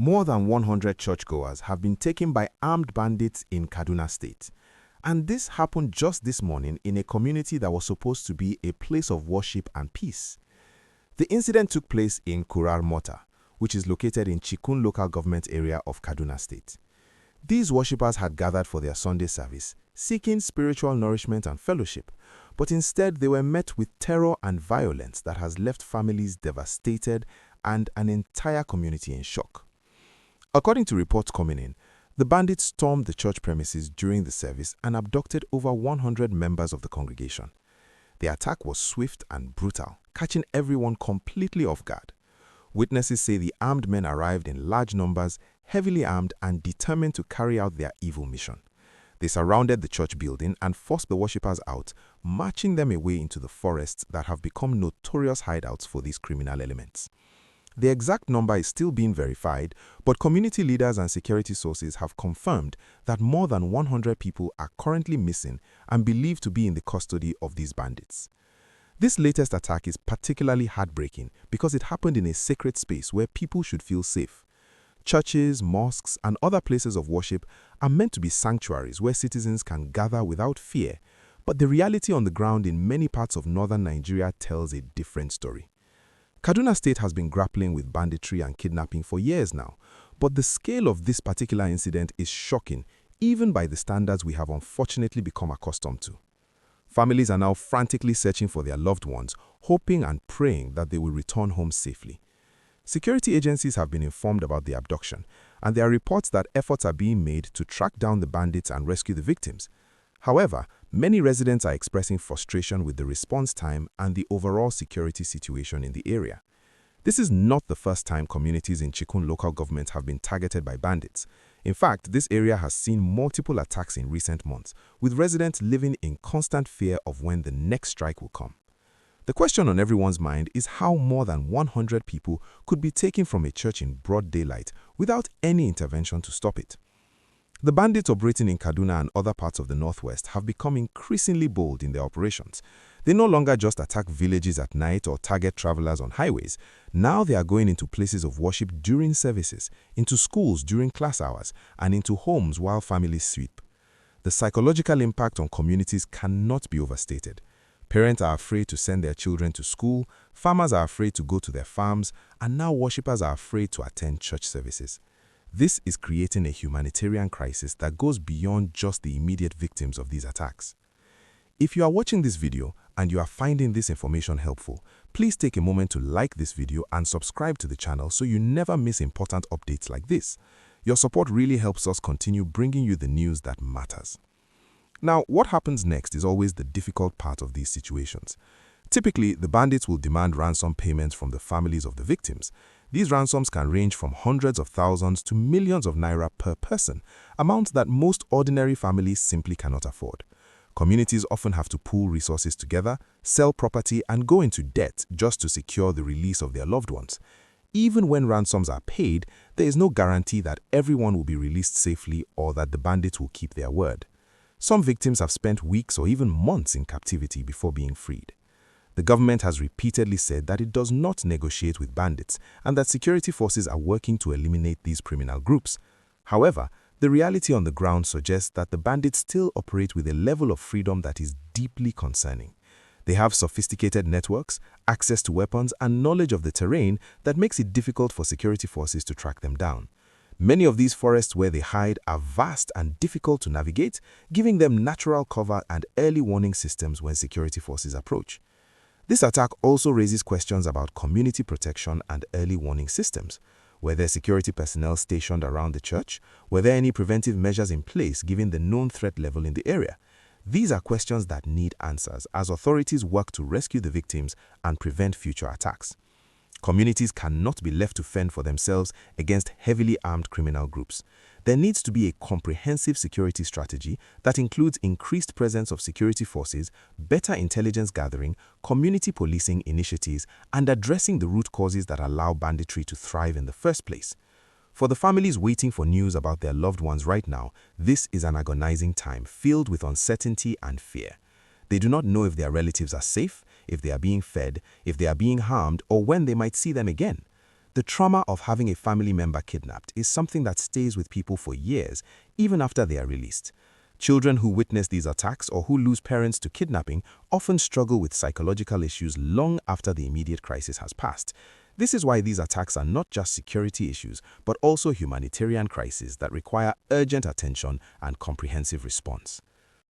More than 100 churchgoers have been taken by armed bandits in Kaduna State. And this happened just this morning in a community that was supposed to be a place of worship and peace. The incident took place in Kurar Mota, which is located in Chikun Local Government area of Kaduna State. These worshippers had gathered for their Sunday service, seeking spiritual nourishment and fellowship, but instead they were met with terror and violence that has left families devastated and an entire community in shock. According to reports coming in, the bandits stormed the church premises during the service and abducted over 100 members of the congregation. The attack was swift and brutal, catching everyone completely off guard. Witnesses say the armed men arrived in large numbers, heavily armed and determined to carry out their evil mission. They surrounded the church building and forced the worshippers out, marching them away into the forests that have become notorious hideouts for these criminal elements. The exact number is still being verified, but community leaders and security sources have confirmed that more than 100 people are currently missing and believed to be in the custody of these bandits. This latest attack is particularly heartbreaking because it happened in a sacred space where people should feel safe. Churches, mosques, and other places of worship are meant to be sanctuaries where citizens can gather without fear, but the reality on the ground in many parts of northern Nigeria tells a different story. Kaduna State has been grappling with banditry and kidnapping for years now, but the scale of this particular incident is shocking, even by the standards we have unfortunately become accustomed to. Families are now frantically searching for their loved ones, hoping and praying that they will return home safely. Security agencies have been informed about the abduction, and there are reports that efforts are being made to track down the bandits and rescue the victims. However, many residents are expressing frustration with the response time and the overall security situation in the area. This is not the first time communities in Chikun Local Government have been targeted by bandits. In fact, this area has seen multiple attacks in recent months, with residents living in constant fear of when the next strike will come. The question on everyone's mind is how more than 100 people could be taken from a church in broad daylight without any intervention to stop it. The bandits operating in Kaduna and other parts of the northwest have become increasingly bold in their operations. They no longer just attack villages at night or target travelers on highways. Now they are going into places of worship during services, into schools during class hours, and into homes while families sleep. The psychological impact on communities cannot be overstated. Parents are afraid to send their children to school, farmers are afraid to go to their farms, and now worshippers are afraid to attend church services. This is creating a humanitarian crisis that goes beyond just the immediate victims of these attacks. If you are watching this video and you are finding this information helpful, please take a moment to like this video and subscribe to the channel so you never miss important updates like this. Your support really helps us continue bringing you the news that matters. Now, what happens next is always the difficult part of these situations. Typically, the bandits will demand ransom payments from the families of the victims. These ransoms can range from hundreds of thousands to millions of naira per person, amounts that most ordinary families simply cannot afford. Communities often have to pool resources together, sell property, and go into debt just to secure the release of their loved ones. Even when ransoms are paid, there is no guarantee that everyone will be released safely or that the bandits will keep their word. Some victims have spent weeks or even months in captivity before being freed. The government has repeatedly said that it does not negotiate with bandits and that security forces are working to eliminate these criminal groups. However, the reality on the ground suggests that the bandits still operate with a level of freedom that is deeply concerning. They have sophisticated networks, access to weapons, and knowledge of the terrain that makes it difficult for security forces to track them down. Many of these forests where they hide are vast and difficult to navigate, giving them natural cover and early warning systems when security forces approach. This attack also raises questions about community protection and early warning systems. Were there security personnel stationed around the church? Were there any preventive measures in place given the known threat level in the area? These are questions that need answers as authorities work to rescue the victims and prevent future attacks. Communities cannot be left to fend for themselves against heavily armed criminal groups. There needs to be a comprehensive security strategy that includes increased presence of security forces, better intelligence gathering, community policing initiatives, and addressing the root causes that allow banditry to thrive in the first place. For the families waiting for news about their loved ones right now, this is an agonizing time filled with uncertainty and fear. They do not know if their relatives are safe, if they are being fed, if they are being harmed, or when they might see them again. The trauma of having a family member kidnapped is something that stays with people for years, even after they are released. Children who witness these attacks or who lose parents to kidnapping often struggle with psychological issues long after the immediate crisis has passed. This is why these attacks are not just security issues, but also humanitarian crises that require urgent attention and comprehensive response.